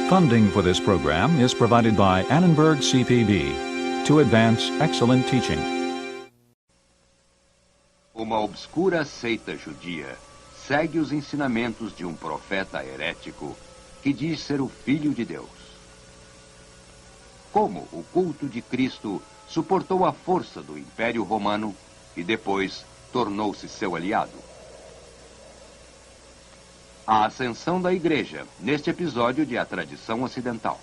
Funding for this program is provided by Annenberg CPB to advance excellent teaching. Uma obscura seita judia segue os ensinamentos de um profeta herético que diz ser o Filho de Deus. Como o culto de Cristo suportou a força do Império Romano e depois tornou-se seu aliado. A ascensão da Igreja, neste episódio de A Tradição Ocidental.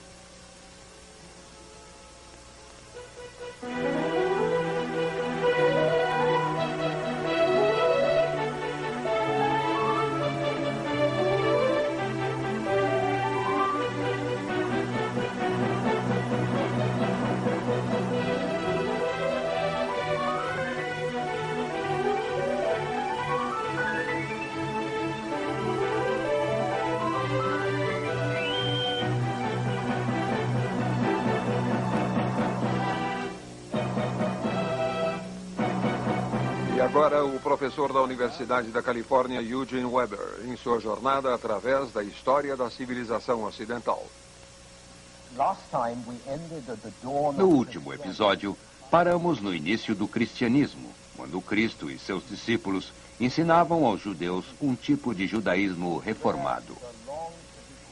Agora, o professor da Universidade da Califórnia, Eugene Weber, em sua jornada através da história da civilização ocidental. No último episódio, paramos no início do cristianismo, quando Cristo e seus discípulos ensinavam aos judeus um tipo de judaísmo reformado,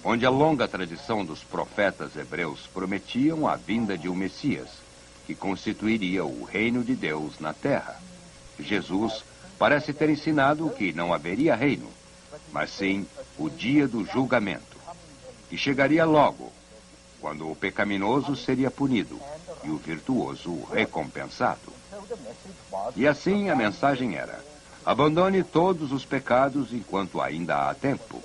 onde a longa tradição dos profetas hebreus prometiam a vinda de um Messias, que constituiria o reino de Deus na terra. Jesus parece ter ensinado que não haveria reino, mas sim o dia do julgamento, que chegaria logo, quando o pecaminoso seria punido e o virtuoso recompensado. E assim a mensagem era: abandone todos os pecados enquanto ainda há tempo.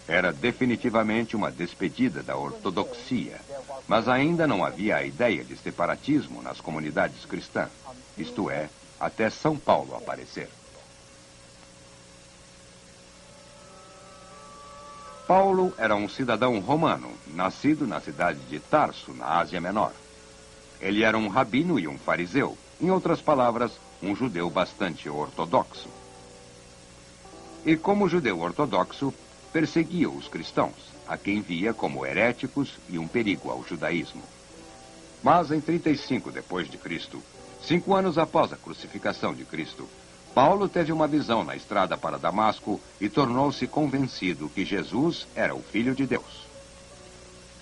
Era definitivamente uma despedida da ortodoxia, mas ainda não havia a ideia de separatismo nas comunidades cristãs, isto é, até São Paulo aparecer. Paulo era um cidadão romano, nascido na cidade de Tarso, na Ásia Menor. Ele era um rabino e um fariseu, em outras palavras, um judeu bastante ortodoxo. E como judeu ortodoxo, perseguia os cristãos, a quem via como heréticos e um perigo ao judaísmo. Mas em 35 depois de Cristo, 5 anos após a crucificação de Cristo, Paulo teve uma visão na estrada para Damasco e tornou-se convencido que Jesus era o Filho de Deus.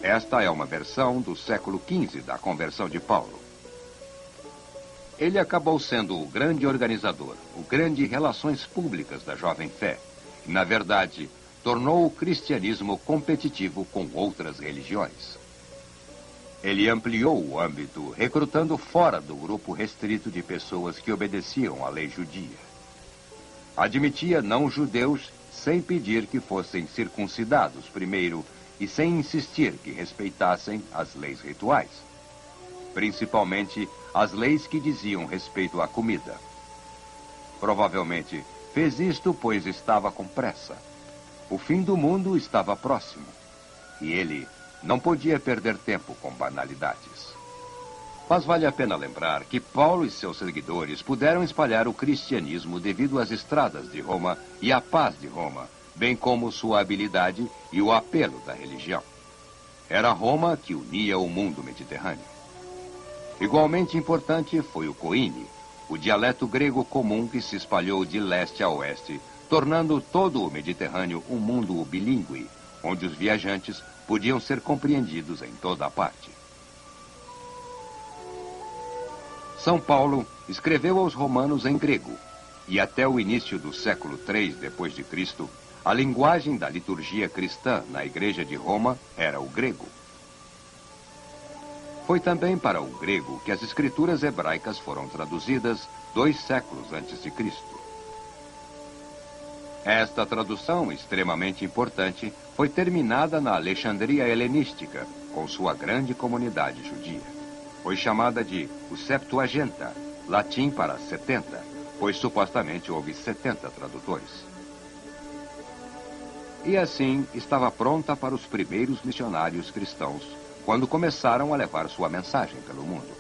Esta é uma versão do século XV da conversão de Paulo. Ele acabou sendo o grande organizador, o grande relações públicas da jovem fé. E, na verdade, tornou o cristianismo competitivo com outras religiões. Ele ampliou o âmbito, recrutando fora do grupo restrito de pessoas que obedeciam à lei judia. Admitia não-judeus sem pedir que fossem circuncidados primeiro e sem insistir que respeitassem as leis rituais, principalmente as leis que diziam respeito à comida. Provavelmente fez isto pois estava com pressa. O fim do mundo estava próximo e ele não podia perder tempo com banalidades. Mas vale a pena lembrar que Paulo e seus seguidores puderam espalhar o cristianismo devido às estradas de Roma e à paz de Roma, bem como sua habilidade e o apelo da religião. Era Roma que unia o mundo mediterrâneo. Igualmente importante foi o koine, o dialeto grego comum que se espalhou de leste a oeste, tornando todo o Mediterrâneo um mundo bilíngue, onde os viajantes podiam ser compreendidos em toda a parte. São Paulo escreveu aos romanos em grego, e até o início do século III depois de Cristo, a linguagem da liturgia cristã na Igreja de Roma era o grego. Foi também para o grego que as escrituras hebraicas foram traduzidas 2 séculos antes de Cristo. Esta tradução, extremamente importante, foi terminada na Alexandria helenística, com sua grande comunidade judia. Foi chamada de o Septuaginta, latim para 70, pois supostamente houve 70 tradutores. E assim estava pronta para os primeiros missionários cristãos, quando começaram a levar sua mensagem pelo mundo.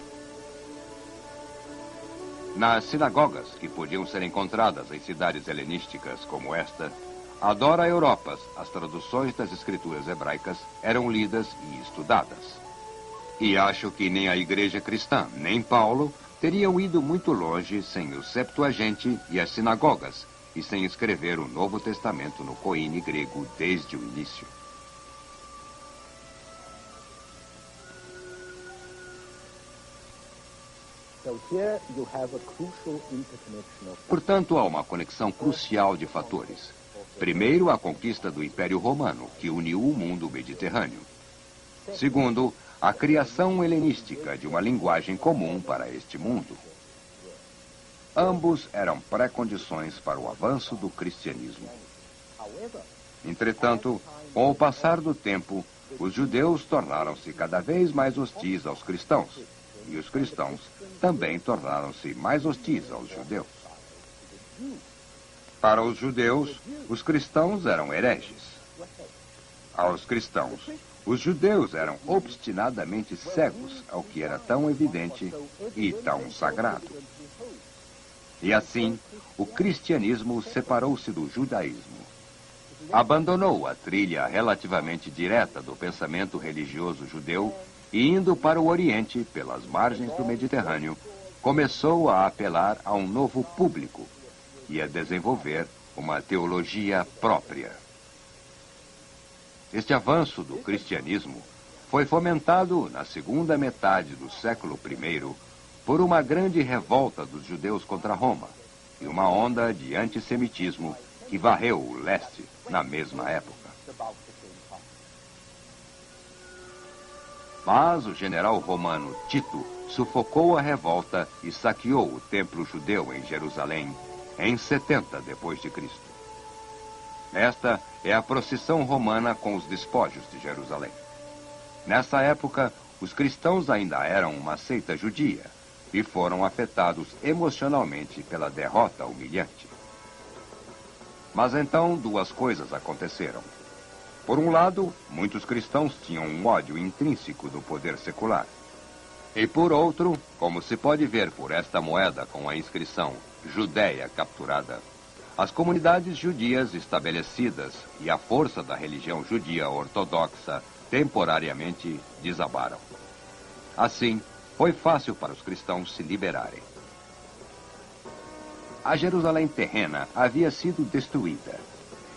Nas sinagogas, que podiam ser encontradas em cidades helenísticas como esta, adora Europas, as traduções das escrituras hebraicas eram lidas e estudadas. E acho que nem a igreja cristã, nem Paulo, teriam ido muito longe sem o Septuaginte e as sinagogas, e sem escrever o Novo Testamento no Koine grego desde o início. Portanto, há uma conexão crucial de fatores. Primeiro, a conquista do Império Romano, que uniu o mundo mediterrâneo. Segundo, a criação helenística de uma linguagem comum para este mundo. Ambos eram pré-condições para o avanço do cristianismo. Entretanto, com o passar do tempo, os judeus tornaram-se cada vez mais hostis aos cristãos, e os cristãos também tornaram-se mais hostis aos judeus. Para os judeus, os cristãos eram hereges. Aos cristãos, os judeus eram obstinadamente cegos ao que era tão evidente e tão sagrado. E assim, o cristianismo separou-se do judaísmo. Abandonou a trilha relativamente direta do pensamento religioso judeu e, indo para o Oriente, pelas margens do Mediterrâneo, começou a apelar a um novo público e a desenvolver uma teologia própria. Este avanço do cristianismo foi fomentado na segunda metade do século I por uma grande revolta dos judeus contra Roma e uma onda de antissemitismo que varreu o leste na mesma época. Mas o general romano Tito sufocou a revolta e saqueou o templo judeu em Jerusalém em 70 d.C. Esta é a procissão romana com os despojos de Jerusalém. Nessa época, os cristãos ainda eram uma seita judia e foram afetados emocionalmente pela derrota humilhante. Mas então duas coisas aconteceram. Por um lado, muitos cristãos tinham um ódio intrínseco do poder secular. E por outro, como se pode ver por esta moeda com a inscrição Judéia capturada, as comunidades judias estabelecidas e a força da religião judia ortodoxa temporariamente desabaram. Assim, foi fácil para os cristãos se liberarem. A Jerusalém terrena havia sido destruída,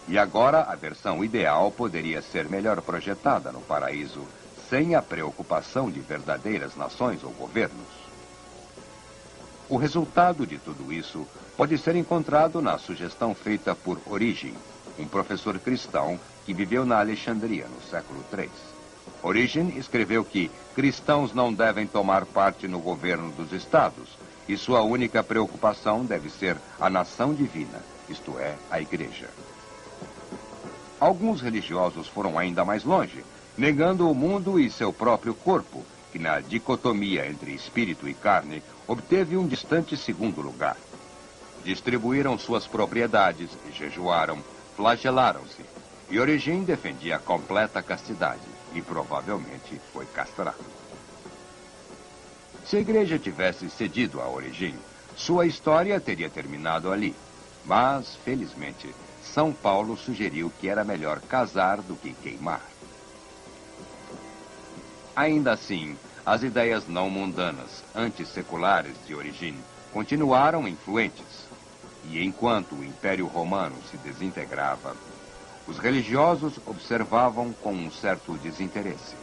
e agora a versão ideal poderia ser melhor projetada no paraíso, sem a preocupação de verdadeiras nações ou governos. O resultado de tudo isso pode ser encontrado na sugestão feita por Origen, um professor cristão que viveu na Alexandria no século III. Origen escreveu que cristãos não devem tomar parte no governo dos estados, e sua única preocupação deve ser a nação divina, isto é, a igreja. Alguns religiosos foram ainda mais longe, negando o mundo e seu próprio corpo, que na dicotomia entre espírito e carne obteve um distante segundo lugar. Distribuíram suas propriedades, jejuaram, flagelaram-se, e Origen defendia a completa castidade e provavelmente foi castrado. Se a igreja tivesse cedido a Origen, sua história teria terminado ali. Mas, felizmente, São Paulo sugeriu que era melhor casar do que queimar. Ainda assim, as ideias não mundanas, antisseculares de Origen, continuaram influentes. E enquanto o Império Romano se desintegrava, os religiosos observavam com um certo desinteresse.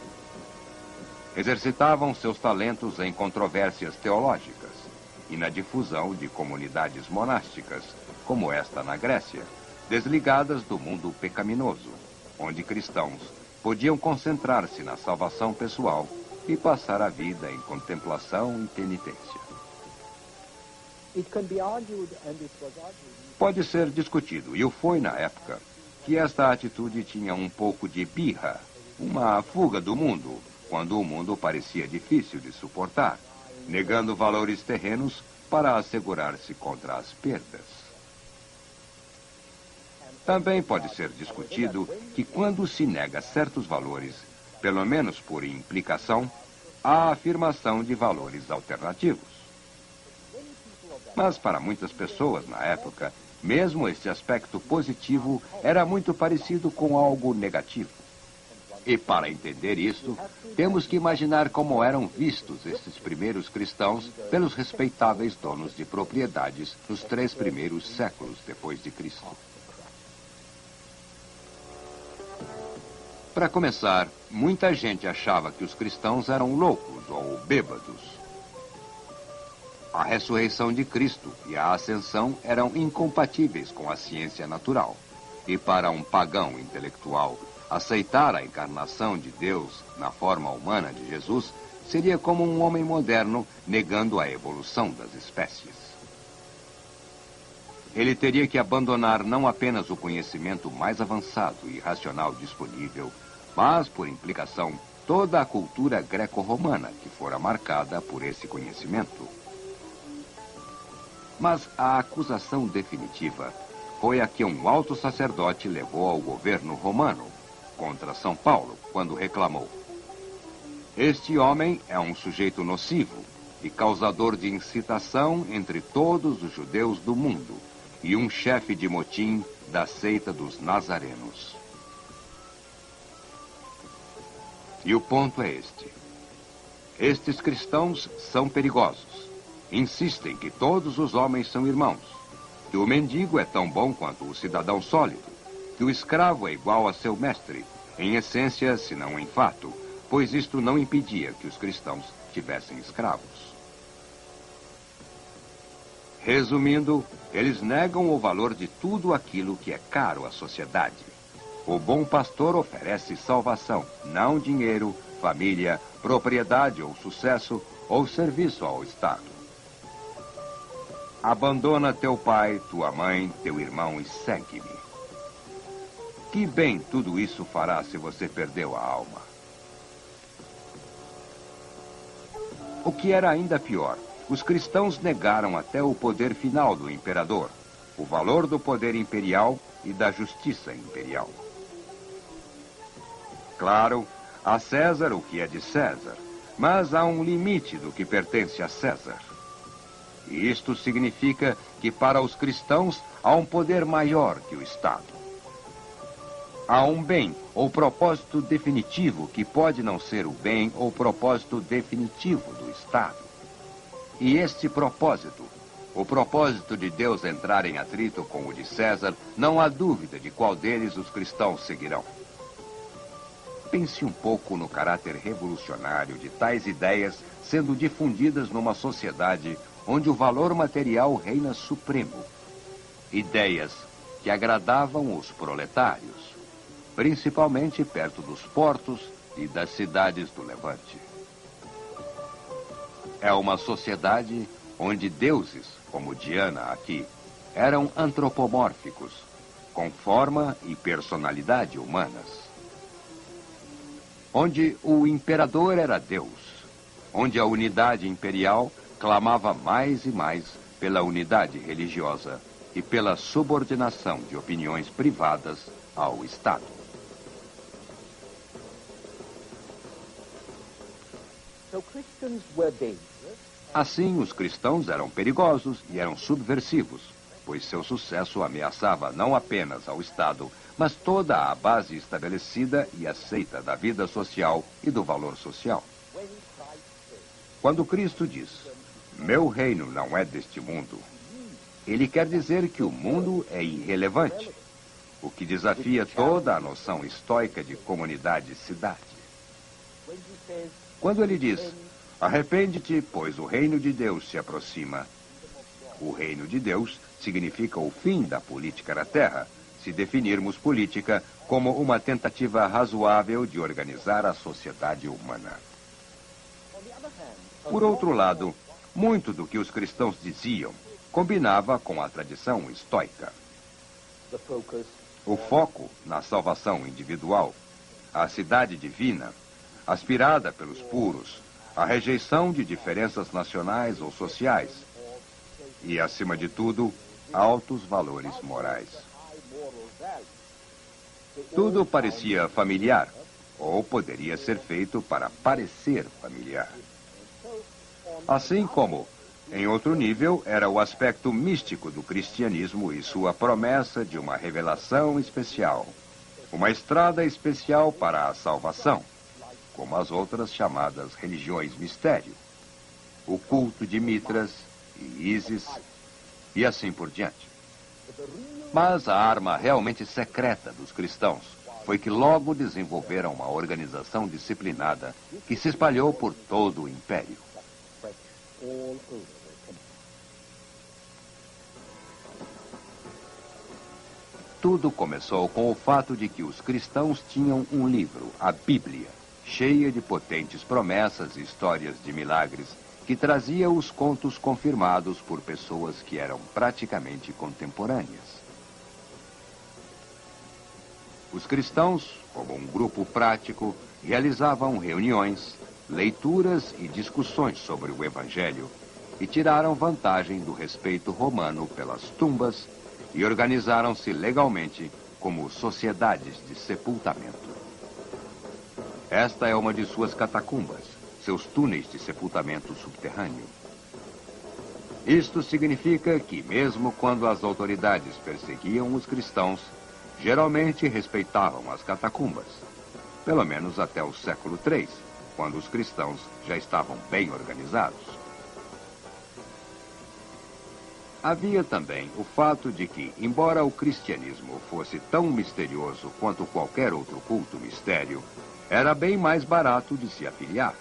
Exercitavam seus talentos em controvérsias teológicas e na difusão de comunidades monásticas, como esta na Grécia, desligadas do mundo pecaminoso, onde cristãos podiam concentrar-se na salvação pessoal e passar a vida em contemplação e penitência. Pode ser discutido, e o foi na época, que esta atitude tinha um pouco de birra, uma fuga do mundo, quando o mundo parecia difícil de suportar, negando valores terrenos para assegurar-se contra as perdas. Também pode ser discutido que quando se nega certos valores, pelo menos por implicação, a afirmação de valores alternativos. Mas para muitas pessoas na época, mesmo este aspecto positivo era muito parecido com algo negativo. E para entender isso, temos que imaginar como eram vistos estes primeiros cristãos pelos respeitáveis donos de propriedades nos 3 primeiros séculos depois de Cristo. Para começar, muita gente achava que os cristãos eram loucos ou bêbados. A ressurreição de Cristo e a ascensão eram incompatíveis com a ciência natural. E para um pagão intelectual, aceitar a encarnação de Deus na forma humana de Jesus seria como um homem moderno negando a evolução das espécies. Ele teria que abandonar não apenas o conhecimento mais avançado e racional disponível, mas, por implicação, toda a cultura greco-romana que fora marcada por esse conhecimento. Mas a acusação definitiva foi a que um alto sacerdote levou ao governo romano contra São Paulo, quando reclamou: "Este homem é um sujeito nocivo e causador de incitação entre todos os judeus do mundo, e um chefe de motim da seita dos nazarenos." E o ponto é este: estes cristãos são perigosos. Insistem que todos os homens são irmãos, que o mendigo é tão bom quanto o cidadão sólido, que o escravo é igual a seu mestre, em essência, se não em fato, pois isto não impedia que os cristãos tivessem escravos. Resumindo, eles negam o valor de tudo aquilo que é caro à sociedade. O bom pastor oferece salvação, não dinheiro, família, propriedade ou sucesso, ou serviço ao Estado. Abandona teu pai, tua mãe, teu irmão e segue-me. Que bem tudo isso fará se você perdeu a alma? O que era ainda pior, os cristãos negaram até o poder final do imperador, o valor do poder imperial e da justiça imperial. Claro, a César o que é de César, mas há um limite do que pertence a César. E isto significa que para os cristãos há um poder maior que o Estado. Há um bem ou propósito definitivo que pode não ser o bem ou propósito definitivo do Estado. E este propósito, o propósito de Deus entrar em atrito com o de César, não há dúvida de qual deles os cristãos seguirão. Pense um pouco no caráter revolucionário de tais ideias sendo difundidas numa sociedade onde o valor material reina supremo. Ideias que agradavam os proletários, principalmente perto dos portos e das cidades do Levante. É uma sociedade onde deuses, como Diana aqui, eram antropomórficos, com forma e personalidade humanas. Onde o imperador era Deus, onde a unidade imperial clamava mais e mais pela unidade religiosa e pela subordinação de opiniões privadas ao Estado. Assim, os cristãos eram perigosos e eram subversivos, pois seu sucesso ameaçava não apenas ao Estado, mas toda a base estabelecida e aceita da vida social e do valor social. Quando Cristo diz: "Meu reino não é deste mundo", ele quer dizer que o mundo é irrelevante, o que desafia toda a noção estoica de comunidade-cidade. Quando ele diz: "Arrepende-te, pois o reino de Deus se aproxima", o reino de Deus significa o fim da política na Terra, se definirmos política como uma tentativa razoável de organizar a sociedade humana. Por outro lado, muito do que os cristãos diziam combinava com a tradição estoica. O foco na salvação individual, a cidade divina, aspirada pelos puros, a rejeição de diferenças nacionais ou sociais e, acima de tudo, altos valores morais. Tudo parecia familiar, ou poderia ser feito para parecer familiar. Assim como, em outro nível, era o aspecto místico do cristianismo e sua promessa de uma revelação especial, uma estrada especial para a salvação, como as outras chamadas religiões mistério, o culto de Mitras e Ísis e assim por diante. Mas a arma realmente secreta dos cristãos foi que logo desenvolveram uma organização disciplinada que se espalhou por todo o império. Tudo começou com o fato de que os cristãos tinham um livro, a Bíblia, cheia de potentes promessas e histórias de milagres, que trazia os contos confirmados por pessoas que eram praticamente contemporâneas. Os cristãos, como um grupo prático, realizavam reuniões, leituras e discussões sobre o Evangelho e tiraram vantagem do respeito romano pelas tumbas e organizaram-se legalmente como sociedades de sepultamento. Esta é uma de suas catacumbas, seus túneis de sepultamento subterrâneo. Isto significa que, mesmo quando as autoridades perseguiam os cristãos, geralmente respeitavam as catacumbas, pelo menos até o século III, quando os cristãos já estavam bem organizados. Havia também o fato de que, embora o cristianismo fosse tão misterioso quanto qualquer outro culto mistério, era bem mais barato de se afiliar.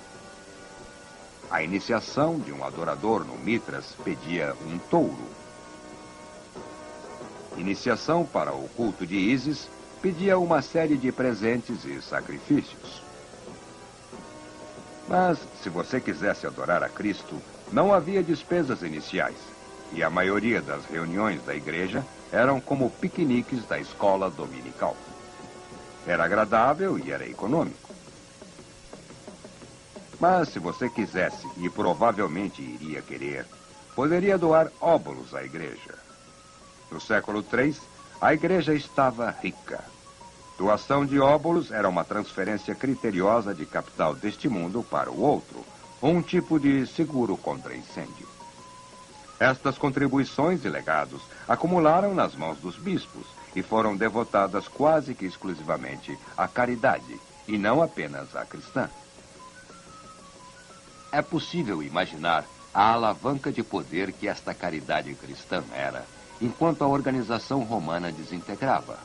A iniciação de um adorador no Mitras pedia um touro. Iniciação para o culto de Ísis pedia uma série de presentes e sacrifícios. Mas, se você quisesse adorar a Cristo, não havia despesas iniciais. E a maioria das reuniões da igreja eram como piqueniques da escola dominical. Era agradável e era econômico. Mas se você quisesse, e provavelmente iria querer, poderia doar óbolos à igreja. No século III, a igreja estava rica. Doação de óbolos era uma transferência criteriosa de capital deste mundo para o outro, um tipo de seguro contra incêndio. Estas contribuições e legados acumularam nas mãos dos bispos e foram devotadas quase que exclusivamente à caridade, e não apenas à cristã. É possível imaginar a alavanca de poder que esta caridade cristã era, enquanto a organização romana desintegrava.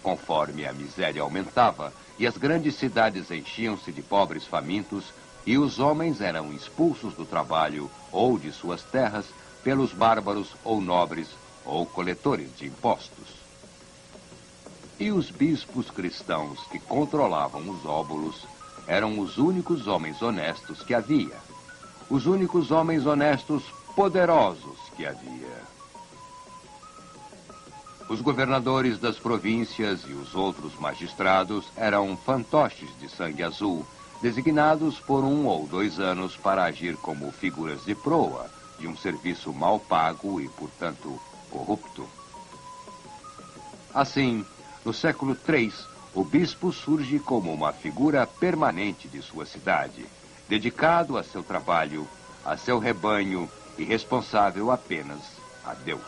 Conforme a miséria aumentava e as grandes cidades enchiam-se de pobres famintos e os homens eram expulsos do trabalho ou de suas terras pelos bárbaros ou nobres ou coletores de impostos. E os bispos cristãos que controlavam os óbolos eram os únicos homens honestos que havia. Os únicos homens honestos poderosos que havia. Os governadores das províncias e os outros magistrados eram fantoches de sangue azul, designados por 1 ou 2 anos para agir como figuras de proa de um serviço mal pago e, portanto, corrupto. Assim, no século III, o bispo surge como uma figura permanente de sua cidade, dedicado a seu trabalho, a seu rebanho e responsável apenas a Deus.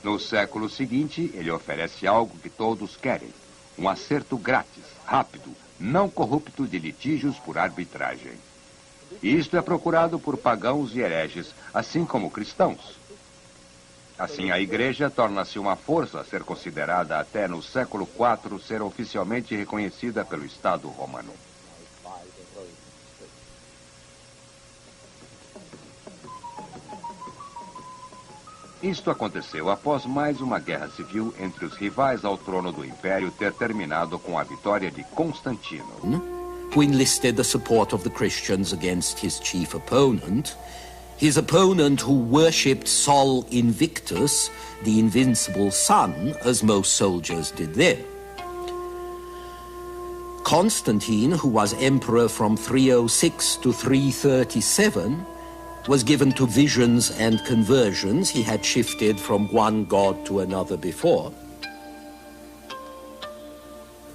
No século seguinte, ele oferece algo que todos querem, um acerto grátis, rápido, não corrupto de litígios por arbitragem. E isto é procurado por pagãos e hereges, assim como cristãos. Assim, a igreja torna-se uma força a ser considerada até no século IV ser oficialmente reconhecida pelo Estado romano. Isto aconteceu após mais uma guerra civil entre os rivais ao trono do Império ter terminado com a vitória de Constantino, who enlisted the support of the Christians against his chief opponent, his opponent who worshipped Sol Invictus, the invincible sun, as most soldiers did then. Constantine, who was emperor from 306 to 337, was given to visions and conversions. He had shifted from one god to another before.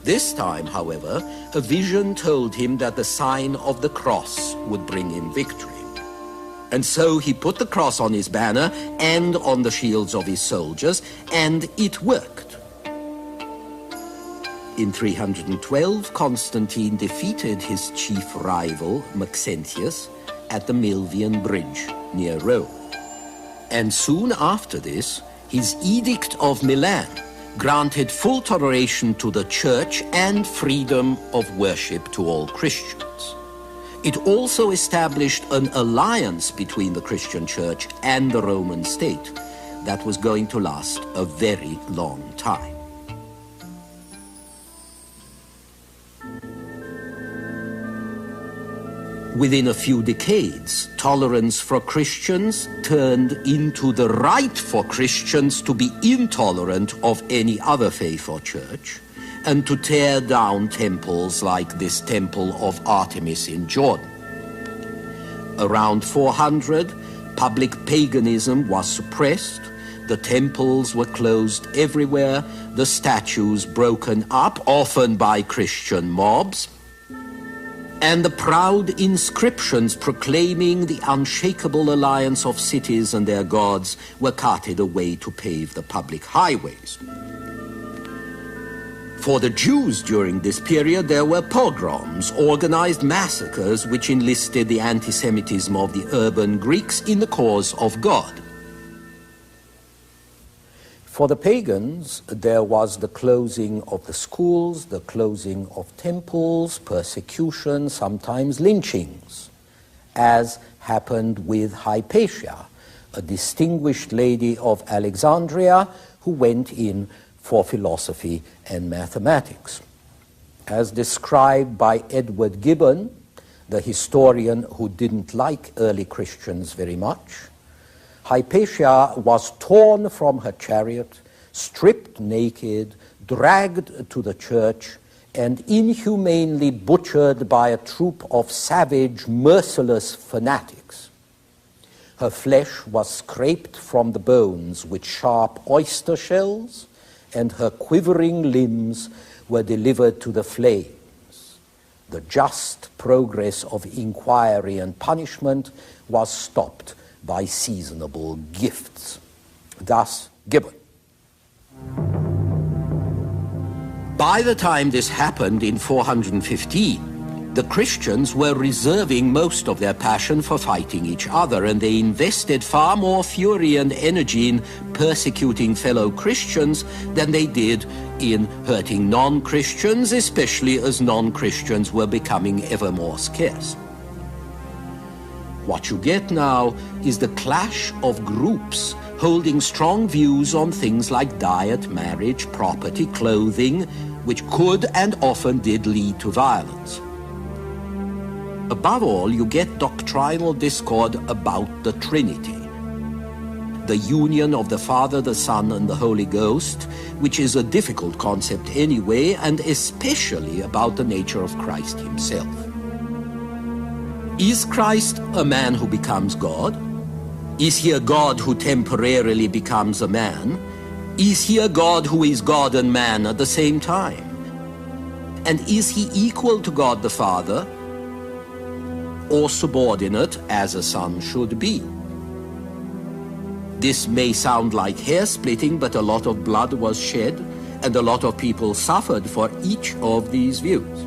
This time, however, a vision told him that the sign of the cross would bring him victory. And so he put the cross on his banner and on the shields of his soldiers, and it worked. In 312, Constantine defeated his chief rival, Maxentius, at the Milvian Bridge near Rome. And soon after this, his Edict of Milan granted full toleration to the church and freedom of worship to all Christians. It also established an alliance between the Christian church and the Roman state that was going to last a very long time. Within a few decades, tolerance for Christians turned into the right for Christians to be intolerant of any other faith or church, and to tear down temples like this temple of Artemis in Jordan. Around 400, public paganism was suppressed, the temples were closed everywhere, the statues broken up, often by Christian mobs, and the proud inscriptions proclaiming the unshakable alliance of cities and their gods were carted away to pave the public highways. For the Jews during this period, there were pogroms, organized massacres which enlisted the anti-Semitism of the urban Greeks in the cause of God. For the pagans, there was the closing of the schools, the closing of temples, persecution, sometimes lynchings, as happened with Hypatia, a distinguished lady of Alexandria who went in for philosophy and mathematics. As described by Edward Gibbon, the historian who didn't like early Christians very much, Hypatia was torn from her chariot, stripped naked, dragged to the church, and inhumanely butchered by a troop of savage, merciless fanatics. Her flesh was scraped from the bones with sharp oyster shells, and her quivering limbs were delivered to the flames. The just progress of inquiry and punishment was stopped by seasonable gifts. Thus, Gibbon. By the time this happened in 415, the Christians were reserving most of their passion for fighting each other, and they invested far more fury and energy in persecuting fellow Christians than they did in hurting non-Christians, especially as non-Christians were becoming ever more scarce. What you get now is the clash of groups holding strong views on things like diet, marriage, property, clothing, which could and often did lead to violence. Above all, you get doctrinal discord about the Trinity, the union of the Father, the Son, and the Holy Ghost, which is a difficult concept anyway, and especially about the nature of Christ himself. Is Christ a man who becomes God? Is he a God who temporarily becomes a man? Is he a God who is God and man at the same time? And is he equal to God the Father, or subordinate as a son should be? This may sound like hair-splitting, but a lot of blood was shed, and a lot of people suffered for each of these views.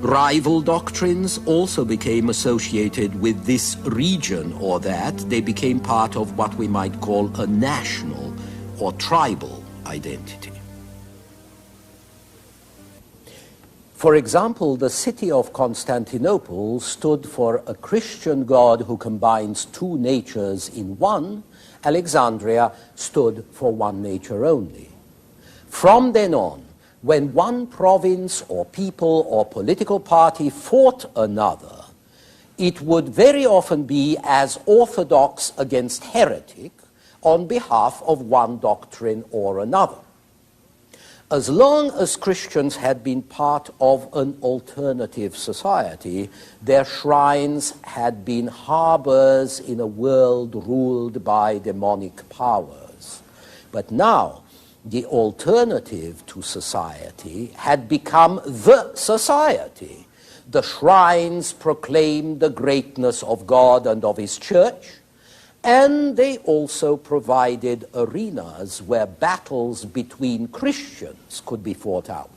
Rival doctrines also became associated with this region or that. They became part of what we might call a national or tribal identity. For example, the city of Constantinople stood for a Christian God who combines two natures in one. Alexandria stood for one nature only. From then on, when one province or people or political party fought another, it would very often be as orthodox against heretic on behalf of one doctrine or another. As long as Christians had been part of an alternative society, their shrines had been harbors in a world ruled by demonic powers. But now, the alternative to society had become the society. The shrines proclaimed the greatness of God and of his church, and they also provided arenas where battles between Christians could be fought out.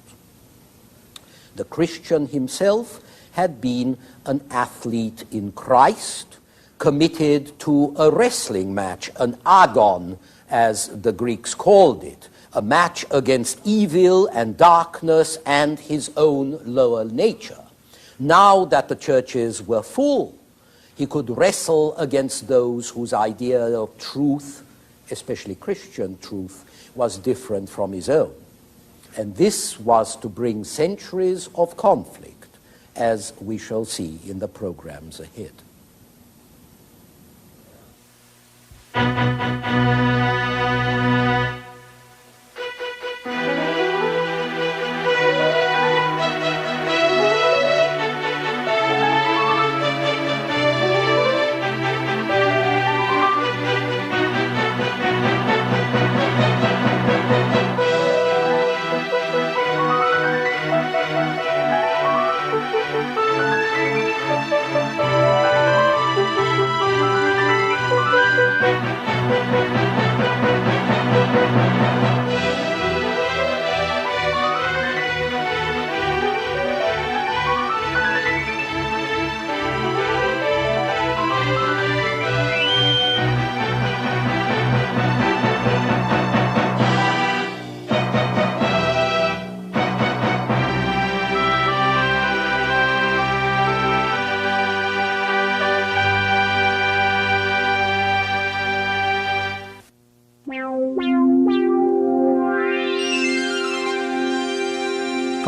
The Christian himself had been an athlete in Christ, committed to a wrestling match, an agon, as the Greeks called it, a match against evil and darkness and his own lower nature. Now that the churches were full, he could wrestle against those whose idea of truth, especially Christian truth, was different from his own. And this was to bring centuries of conflict, as we shall see in the programs ahead.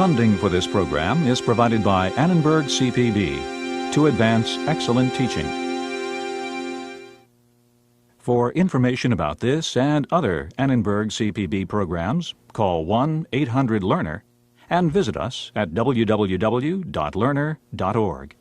Funding for this program is provided by Annenberg CPB to advance excellent teaching. For information about this and other Annenberg CPB programs, call 1-800-LEARNER and visit us at www.learner.org.